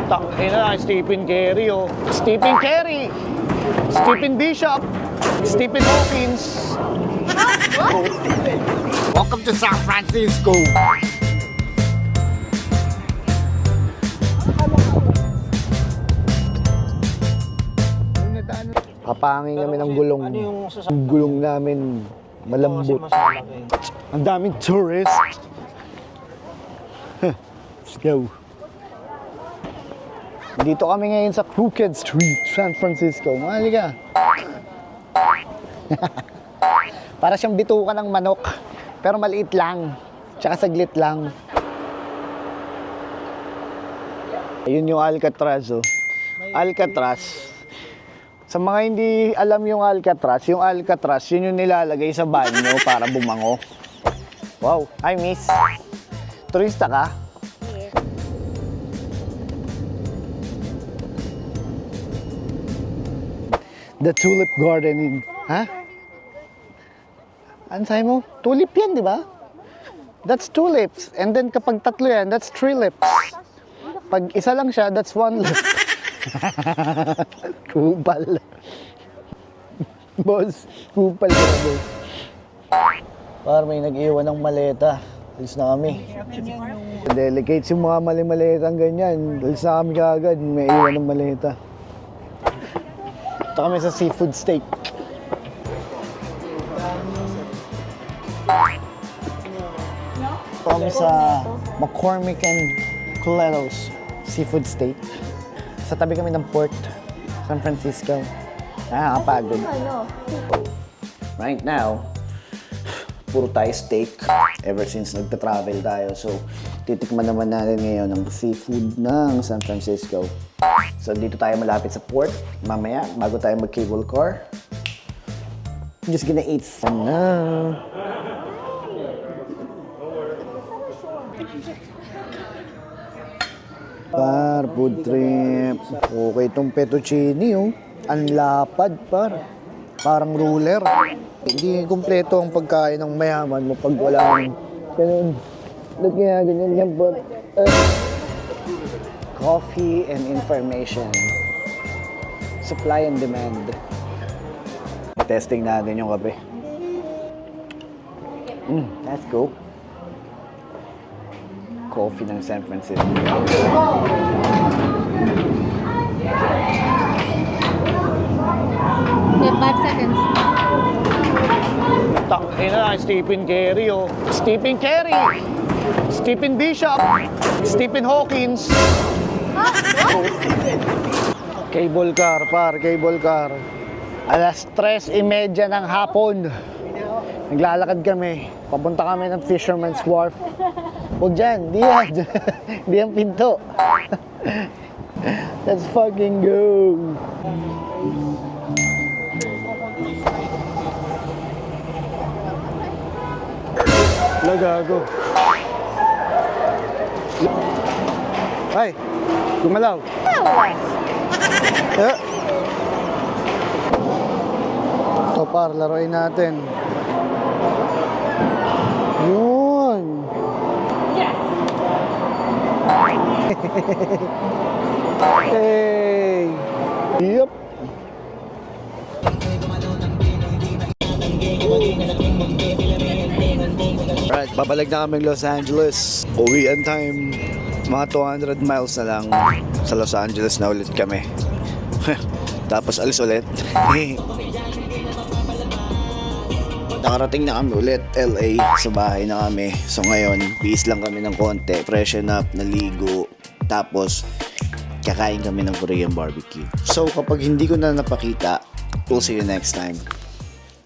Tangina, Stephen Curry, oh. Stephen Curry! Stephen Bishop! Stephen Hawkins! Welcome to San Francisco. Papangin kami ng gulong. Ang gulong namin malambot. Ang daming tourists. Let's go. Dito kami ngayon sa Crooked Street, San Francisco. Mahali ka. Para siyang bituka ng manok. Pero maliit lang. Tsaka saglit lang. Ayun yung Alcatraz, oh. Alcatraz. Sa mga hindi alam yung Alcatraz, yun yung nilalagay sa banyo para bumango. Wow. Hi, miss. Turista ka? The Tulip Garden in... Ha? Ano sabi mo? Tulip yan, di ba? That's two lips. And then kapag tatlo yan, that's three lips. Pag isa lang siya, that's one lip. Kupal. Boss, kupal ka na, boss. Parang may nag-iwan ng maleta. Alis na kami. Delicates yung mga mali-maletang ganyan. Alis na kami kaagad. May iwan ng maleta. Ito kami sa seafood steak. Ito kami sa McCormick and Coletos seafood steak. Sa tabi kami ng port, San Francisco. Nakakapagod. Right now, puro tayo steak. Ever since nagta-travel tayo. So, titikman naman natin ngayon ang seafood ng San Francisco. So, dito tayo malapit sa port. Mamaya, bago tayo mag-cable car. I'm just gonna eat some na. Par, food trip. Okay itong fettuccine, oh. Ang lapad, par. Parang ruler. Hindi kumpleto ang pagkain ng mayaman mo pag walang ganun. Ba't kaya ganyan yan, but... Coffee and information. Supply and demand. Testing natin yung kape. Let's go. Coffee ng San Francisco. Wait, 5 seconds. Tangina, Stephen Curry, oh. Stephen Curry! Stephen Bishop! Stephen Hawkins! Cable car, par, cable car. Alas 3:30 ng hapon. Naglalakad kami. Papunta kami ng Fisherman's Wharf. Huwag dyan, di yan. Di yan pinto. Let's fucking go. Lagago. Ay, gumalaw. Ito par, laruin natin. Yun. Yes! Hey! Yup! Alright, babalik na kami Los Angeles. Uwian time. Mga 200 miles na lang. Sa Los Angeles na ulit kami. Tapos alis ulit. Nakarating na kami ulit LA. Sa bahay na kami. So ngayon, bihis lang kami ng konti. Freshen up, naligo. Tapos kakain kami ng Korean barbecue. So kapag hindi ko na napakita, we'll see you next time.